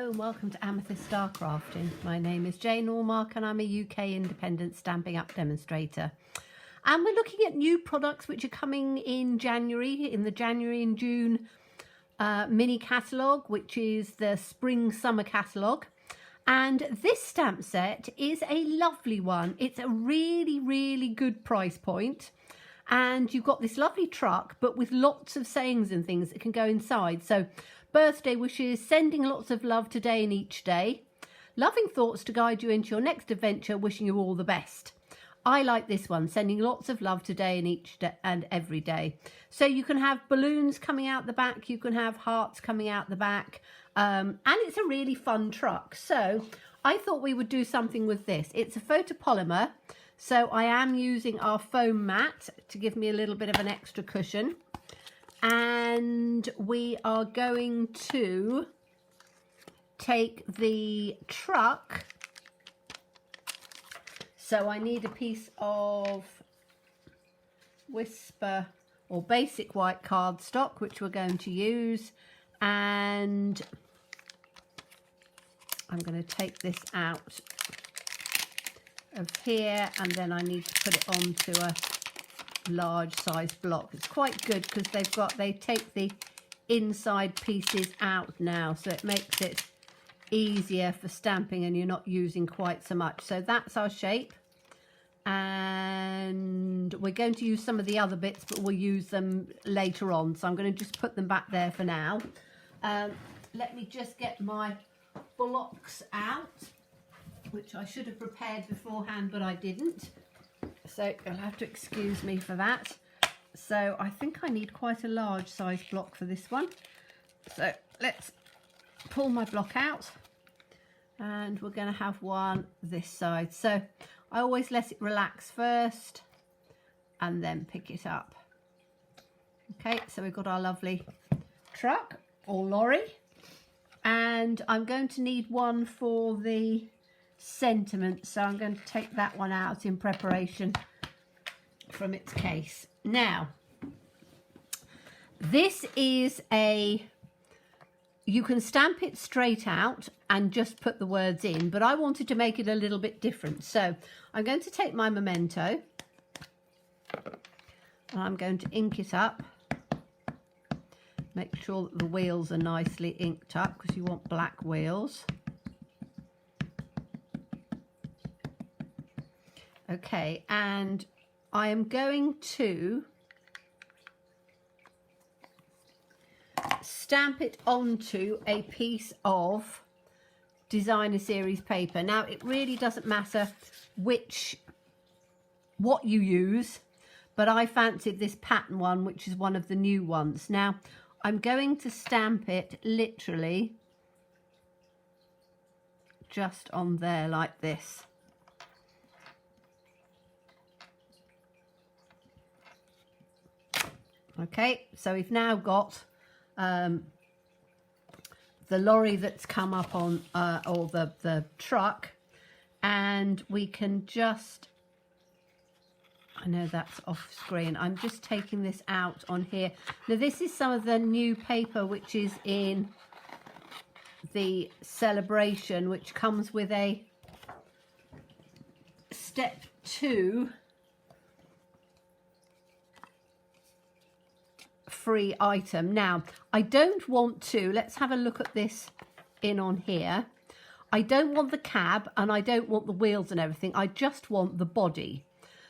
Hello and welcome to Amethyst Star Crafting. My name is Jane Allmark and I'm a UK independent Stampin' Up demonstrator. And we're looking at new products which are coming in January, in the January and June mini catalogue, which is the spring summer catalogue. And this stamp set is a lovely one. It's a really good price point. And you've got this lovely truck, but with lots of sayings and things that can go inside. So birthday wishes, sending lots of love today and each day, loving thoughts to guide you into your next adventure, wishing you all the best. I like this one, sending lots of love today and each day and every day. So you can have balloons coming out the back, you can have hearts coming out the back, and it's a really fun truck. So I thought we would do something with this. It's a photopolymer, so I am using our foam mat to give me a little bit of an extra cushion. And we are going to take the truck. So I need a piece of Whisper or basic white cardstock, which we're going to use. And I'm going to take this out of here, and then I need to put it onto a large size block. It's quite good because they take the inside pieces out now, so it makes it easier for stamping and you're not using quite so much. So that's our shape, and we're going to use some of the other bits, but we'll use them later on, so I'm going to just put them back there for now. Let me just get my blocks out, which I should have prepared beforehand, but I didn't. So you'll have to excuse me for that. So I think I need quite a large size block for this one. So let's pull my block out, and we're going to have one this side. So I always let it relax first and then pick it up. Okay, so we've got our lovely truck or lorry, and I'm going to need one for the sentiment, so I'm going to take that one out in preparation from its case. Now this is you can stamp it straight out and just put the words in, but I wanted to make it a little bit different, so I'm going to take my memento and I'm going to ink it up. Make sure that the wheels are nicely inked up because you want black wheels. Okay, and I am going to stamp it onto a piece of designer series paper. Now it really doesn't matter what you use, but I fancied this pattern one, which is one of the new ones. Now I'm going to stamp it literally just on there like this. Okay, so we've now got the lorry that's come up on, or the truck, and we can just, I know that's off screen, I'm just taking this out on here. Now this is some of the new paper which is in the celebration, which comes with a step 2 free item. Now I don't want to, let's have a look at this in on here. I don't want the cab and I don't want the wheels and everything, I just want the body.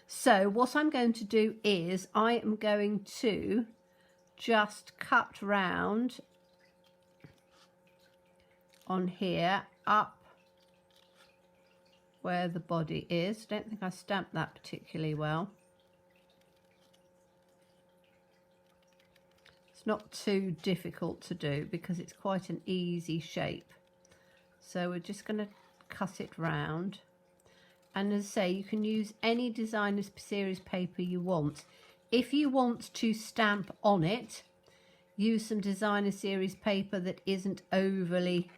So what I'm going to do is I am going to just cut round on here up where the body is. Don't think I stamped that particularly well. It's not too difficult to do because it's quite an easy shape. So we're just going to cut it round. And as I say, you can use any designer series paper you want. If you want to stamp on it, use some designer series paper that isn't overly,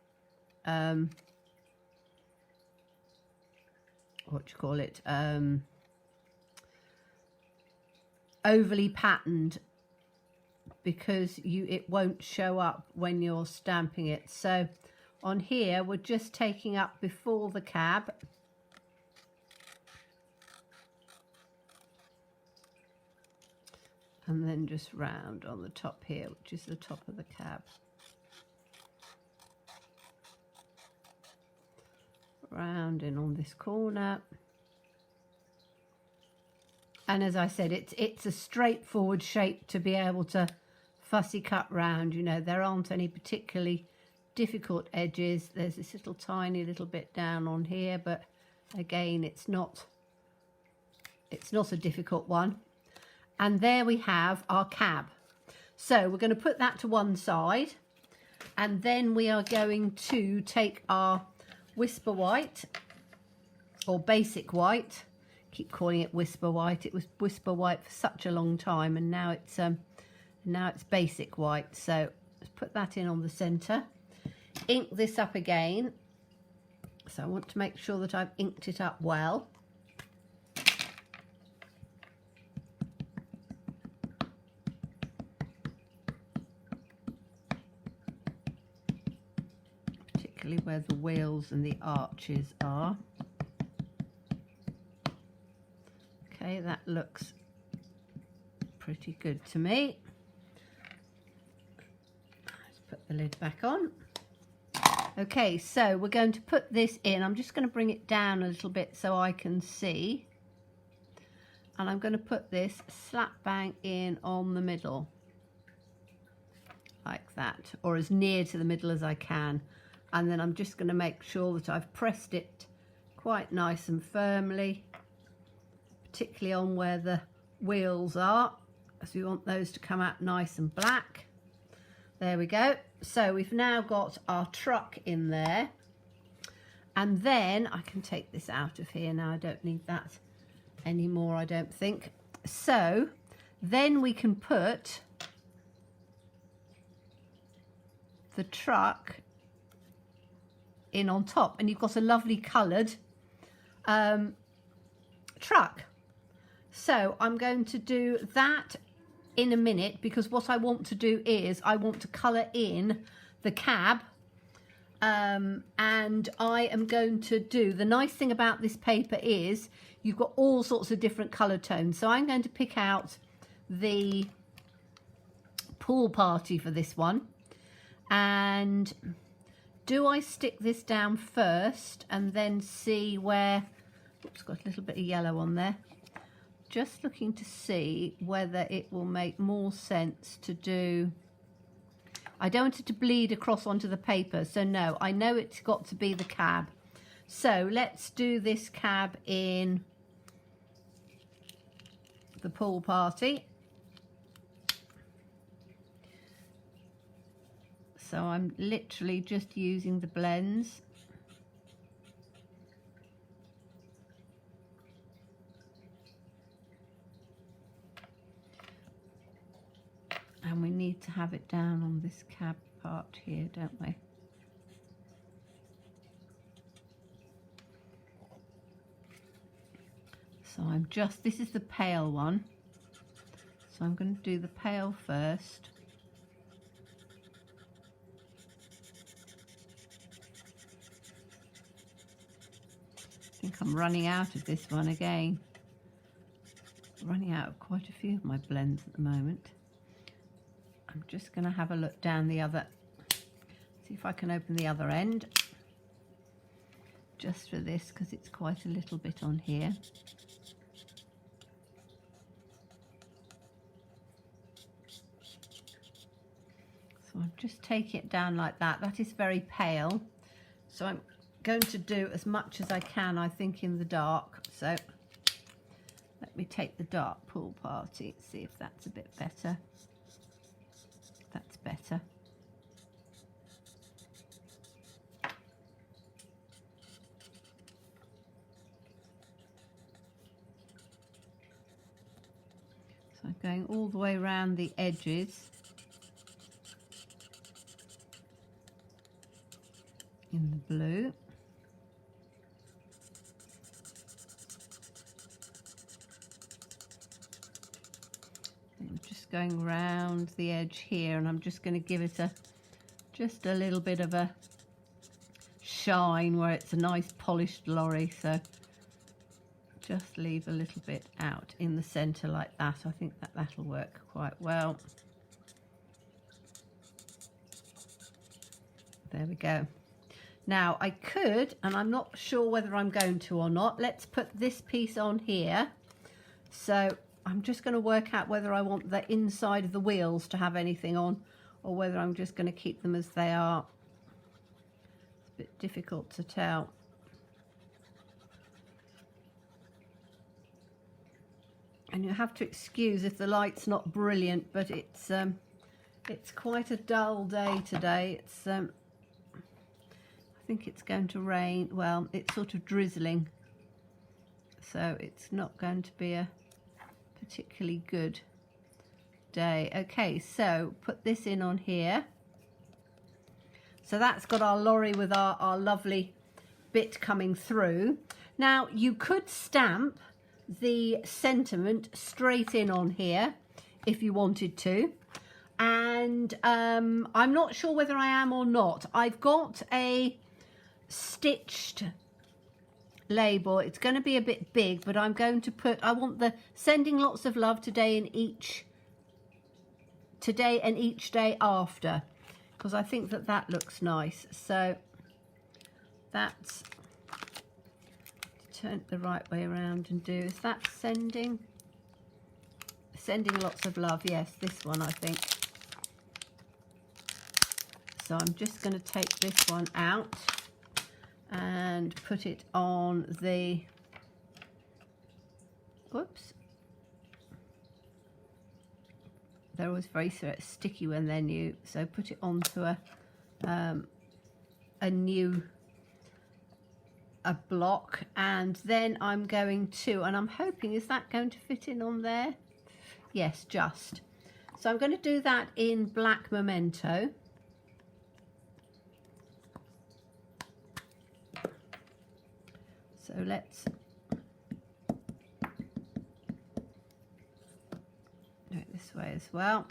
overly patterned, because it won't show up when you're stamping it. So On here, we're just taking up before the cab. And then just round on the top here, which is the top of the cab. Round in on this corner. And as I said, it's a straightforward shape to be able to fussy cut round. You know, there aren't any particularly difficult edges. There's this little tiny little bit down on here, but again, it's not a difficult one. And there we have our cab. So we're going to put that to one side, and then we are going to take our Whisper White or Basic White. Keep calling it Whisper White. It was Whisper White for such a long time, and now it's Basic White. So let's put that in on the center. Ink this up again. So I want to make sure that I've inked it up well. Particularly where the wheels and the arches are. Okay, that looks pretty good to me. Let's put the lid back on. Okay, so we're going to put this in. I'm just going to bring it down a little bit so I can see. And I'm going to put this slap bang in on the middle. Like that, or as near to the middle as I can. And then I'm just going to make sure that I've pressed it quite nice and firmly, particularly on where the wheels are, as we want those to come out nice and black. There we go. So we've now got our truck in there, and then I can take this out of here now. I don't need that anymore, I don't think. So then we can put the truck in on top, and you've got a lovely coloured truck. So I'm going to do that in a minute, because what I want to do is I want to colour in the cab, and I am going to do, the nice thing about this paper is you've got all sorts of different colour tones. So I'm going to pick out the pool party for this one. And do I stick this down first and then see where, oops, got a little bit of yellow on there. Just looking to see whether it will make more sense to do, I don't want it to bleed across onto the paper, so no, I know it's got to be the cab. So let's do this cab in the pool party. So I'm literally just using the blends. And we need to have it down on this cab part here, don't we? So I'm just, this is the pale one. So I'm going to do the pale first. I think I'm running out of this one again. Running out of quite a few of my blends at the moment. I'm just going to have a look down the other, see if I can open the other end, just for this, because it's quite a little bit on here. So I'm just taking it down like that. That is very pale. So I'm going to do as much as I can, I think, in the dark. So let me take the dark pool party, see if that's a bit better. That's better. So I'm going all the way around the edges in the blue. Going round the edge here, and I'm just going to give it just a little bit of a shine where it's a nice polished lorry. So just leave a little bit out in the center like that. I think that that'll work quite well. There we go. Now I could, and I'm not sure whether I'm going to or not, let's put this piece on here. So I'm just going to work out whether I want the inside of the wheels to have anything on, or whether I'm just going to keep them as they are. It's a bit difficult to tell. And you have to excuse if the light's not brilliant, but it's quite a dull day today. It's I think it's going to rain. Well, it's sort of drizzling, so it's not going to be a particularly good day. Okay, so put this in on here. So that's got our lorry with our lovely bit coming through. Now you could stamp the sentiment straight in on here if you wanted to, and I'm not sure whether I am or not. I've got a stitched label. It's going to be a bit big, but I'm going to put, I want the sending lots of love today and each day after, because I think that that looks nice. So that's, turn it the right way around and do, is that sending lots of love? Yes, this one I think. So I'm just going to take this one out and put it on the, whoops, they're always very sticky when they're new, so put it onto a block, and then I'm going to, and I'm hoping, is that going to fit in on there? Yes, just. So I'm going to do that in black memento. So let's do it this way as well.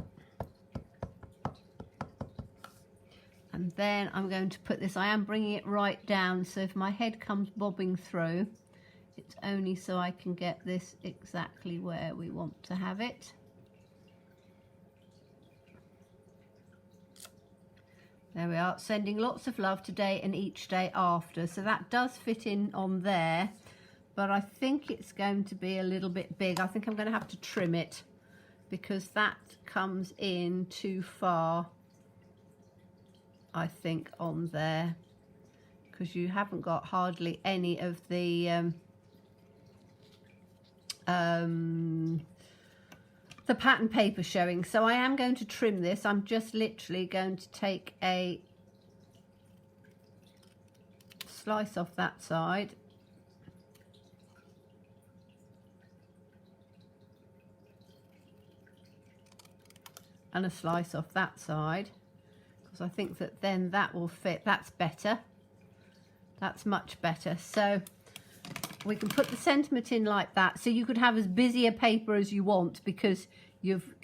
And then I'm going to put this, I am bringing it right down, so if my head comes bobbing through, it's only so I can get this exactly where we want to have it. There we are, sending lots of love today and each day after. So that does fit in on there, but I think it's going to be a little bit big. I think I'm going to have to trim it because that comes in too far, I think, on there, because you haven't got hardly any of the pattern paper showing. So I am going to trim this. I'm just literally going to take a slice off that side, and a slice off that side, because I think that then that will fit. That's better. That's much better. So we can put the sentiment in like that. So you could have as busy a paper as you want because you've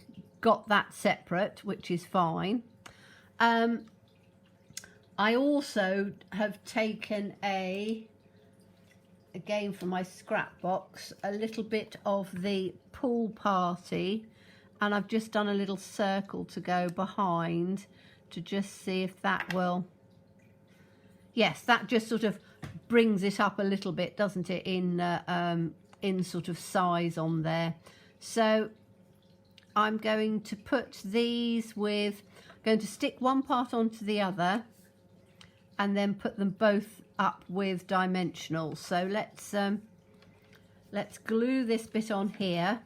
got that separate, which is fine. I also have taken again from my scrap box, a little bit of the pool party, and I've just done a little circle to go behind to just see if that will, yes, that just sort of brings it up a little bit, doesn't it, in sort of size on there. So I'm going to put these with, going to stick one part onto the other and then put them both up with dimensional. So let's glue this bit on here,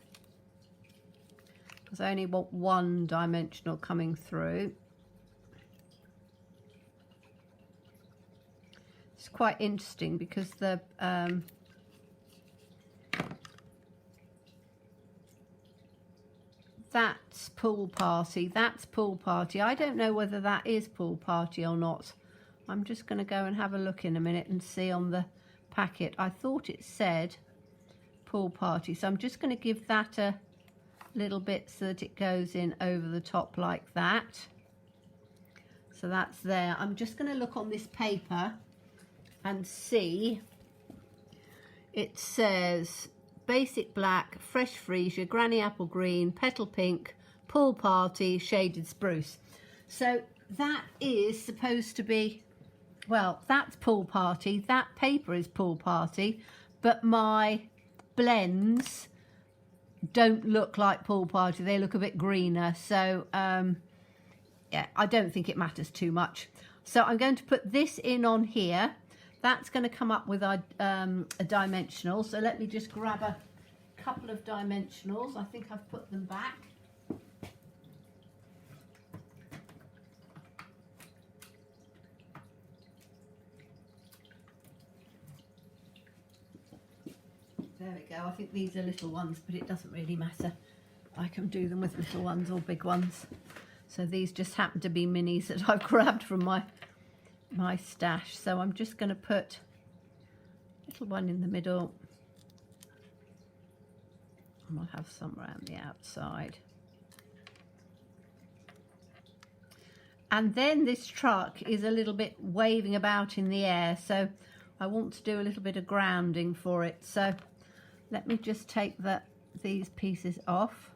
because I only want one dimensional coming through. It's quite interesting because the that's pool party, that's pool party. I don't know whether that is pool party or not. I'm just going to go and have a look in a minute and see on the packet. I thought it said pool party, so I'm just going to give that a little bit so that it goes in over the top like that. So that's there. I'm just going to look on this paper and see, it says basic black, fresh freesia, granny apple green, petal pink, pool party, shaded spruce. So that is supposed to be, well, that's pool party, that paper is pool party, but my blends don't look like pool party, they look a bit greener. So yeah, I don't think it matters too much. So I'm going to put this in on here. That's going to come up with a dimensional. So let me just grab a couple of dimensionals. I think I've put them back. There we go. I think these are little ones, but it doesn't really matter. I can do them with little ones or big ones. So these just happen to be minis that I've grabbed from my stash. So I'm just going to put a little one in the middle. And we'll have some around the outside. And then this truck is a little bit waving about in the air. So I want to do a little bit of grounding for it. So let me just take these pieces off.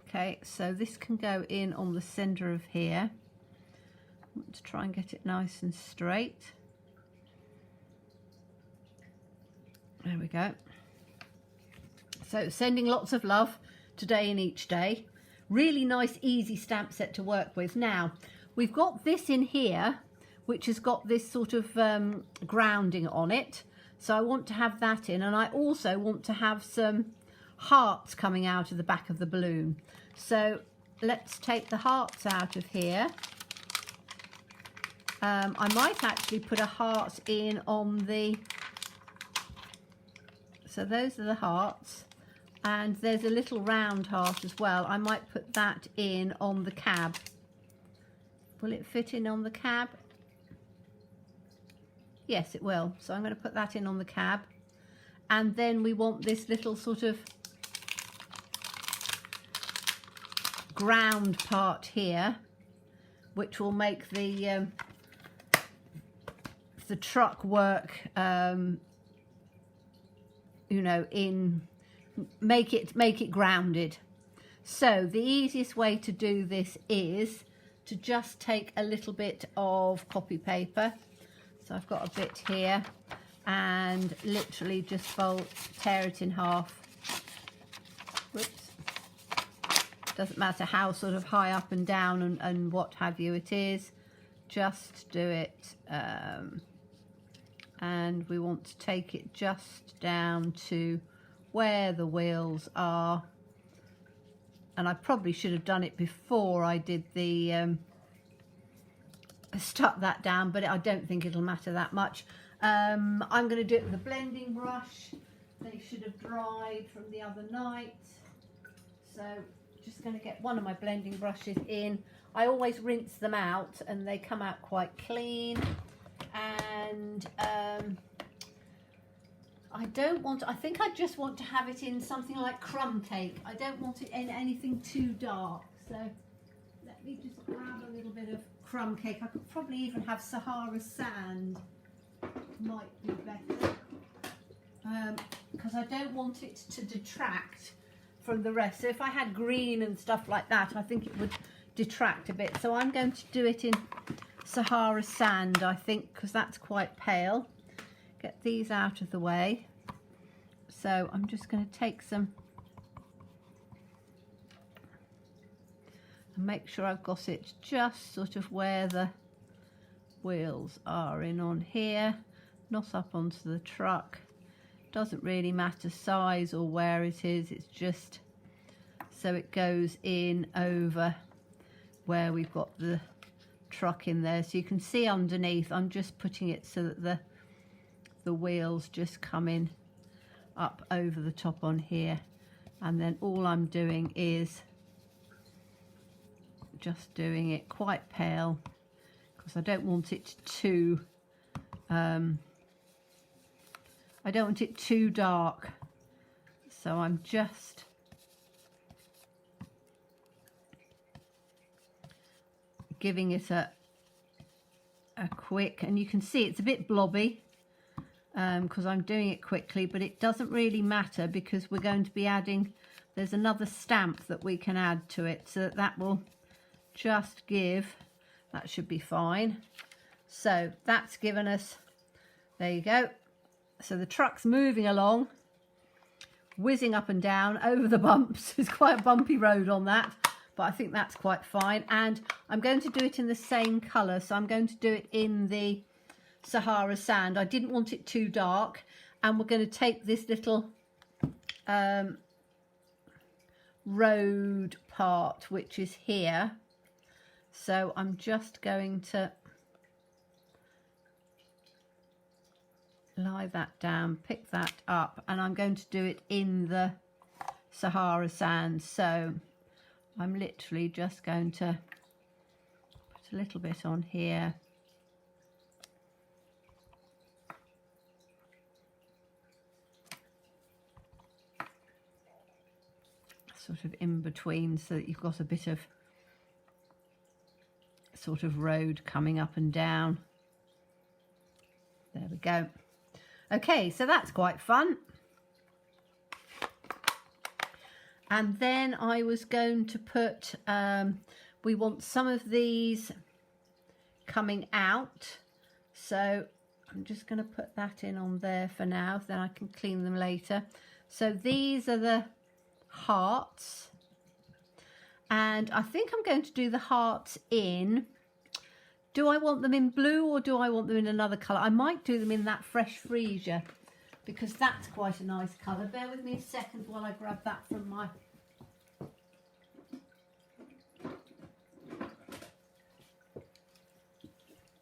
Okay, so this can go in on the centre of here. I want to try and get it nice and straight. There we go. So sending lots of love today and each day. Really nice, easy stamp set to work with. Now, we've got this in here, which has got this sort of grounding on it. So I want to have that in, and I also want to have some hearts coming out of the back of the balloon. So let's take the hearts out of here. I might actually put a heart in on the, so those are the hearts, and there's a little round heart as well. I might put that in on the cab. Will it fit in on the cab? Yes, it will. So I'm going to put that in on the cab. And then we want this little sort of ground part here, which will make the truck work, you know, make it grounded. So the easiest way to do this is to just take a little bit of copy paper. So I've got a bit here, and literally just tear it in half. Whoops. Doesn't matter how sort of high up and down and what have you it is, just do it. And we want to take it just down to where the wheels are. And I probably should have done it before I did the stuck that down, but I don't think it'll matter that much. I'm going to do it with a blending brush. They should have dried from the other night. So just going to get one of my blending brushes in. I always rinse them out and they come out quite clean. And I don't want to, I think I just want to have it in something like crumb cake. I don't want it in anything too dark. So let me just grab a little bit of crumb cake. I could probably even have Sahara sand, might be better, because I don't want it to detract from the rest. So if I had green and stuff like that, I think it would detract a bit. So I'm going to do it in Sahara sand, I think, because that's quite pale. Get these out of the way. So I'm just going to take some and make sure I've got it just sort of where the wheels are in on here, not up onto the truck. Doesn't really matter size or where it is, it's just so it goes in over where we've got the truck in there. So you can see underneath, I'm just putting it so that the wheels just come in up over the top on here, and then all I'm doing is just doing it quite pale because I don't want it too I don't want it too dark, so I'm just giving it a quick, and you can see it's a bit blobby because I'm doing it quickly, but it doesn't really matter because we're going to be adding, there's another stamp that we can add to it, so that will just give, that should be fine. So that's given us, there you go. So the truck's moving along, whizzing up and down over the bumps. It's quite a bumpy road on that, but I think that's quite fine. And I'm going to do it in the same colour, so I'm going to do it in the Sahara sand. I didn't want it too dark, and we're going to take this little road part, which is here. So I'm just going to lie that down, pick that up, and I'm going to do it in the Sahara sand. So I'm literally just going to put a little bit on here. Sort of in between, so that you've got a bit of sort of road coming up and down. There we go. Okay, so that's quite fun. And then I was going to put, we want some of these coming out. So I'm just going to put that in on there for now, then I can clean them later. So these are the hearts. And I think I'm going to do the hearts in, do I want them in blue or do I want them in another colour? I might do them in that fresh freesia because that's quite a nice colour. Bear with me a second while I grab that from my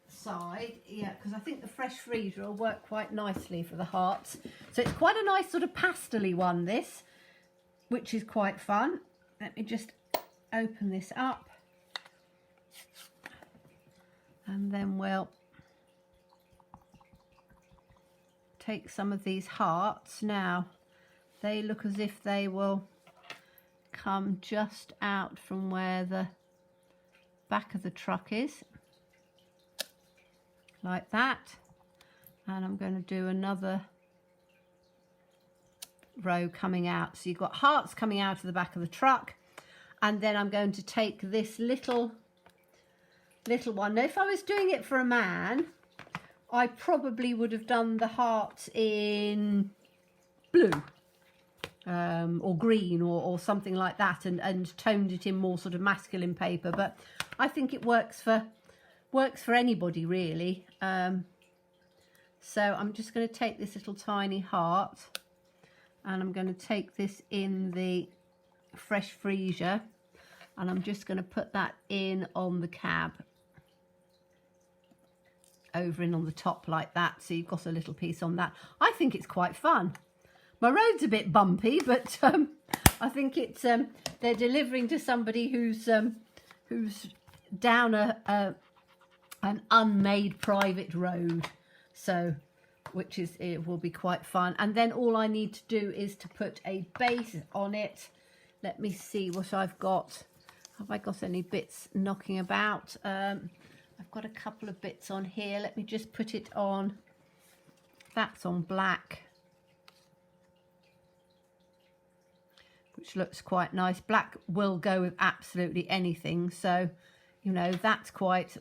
side. Yeah, because I think the fresh freesia will work quite nicely for the hearts. So it's quite a nice sort of pastel-y one, this, which is quite fun. Let me just open this up. And then we'll take some of these hearts. Now, they look as if they will come just out from where the back of the truck is. Like that. And I'm going to do another row coming out. So you've got hearts coming out of the back of the truck. And then I'm going to take this little one. Now, if I was doing it for a man, I probably would have done the heart in blue or green or something like that, and toned it in more sort of masculine paper. But I think it works for anybody really. So I'm just going to take this little tiny heart, and I'm going to take this in the fresh freesia, and I'm just going to put that in on the cab, over in on the top like that, so you've got a little piece on that. I think it's quite fun. My road's a bit bumpy, but I think it's they're delivering to somebody who's down an unmade private road, so it will be quite fun. And then all I need to do is to put a base on it. Let me see what I've got. Have I got any bits knocking about? I've got a couple of bits on here. Let me just put it on. That's on black, which looks quite nice. Black will go with absolutely anything. So, you know, that's quite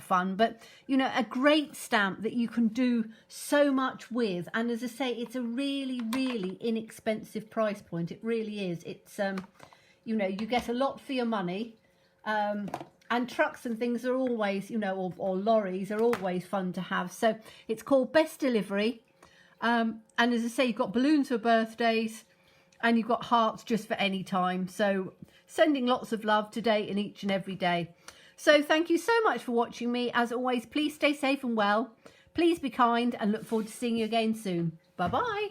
fun. But, you know, a great stamp that you can do so much with. And as I say, it's a really, really inexpensive price point. It really is. It's, you know, you get a lot for your money. And trucks and things are always, you know, or lorries are always fun to have. So it's called Best Delivery. And as I say, you've got balloons for birthdays and you've got hearts just for any time. So sending lots of love today and each and every day. So thank you so much for watching me. As always, please stay safe and well. Please be kind, and look forward to seeing you again soon. Bye-bye.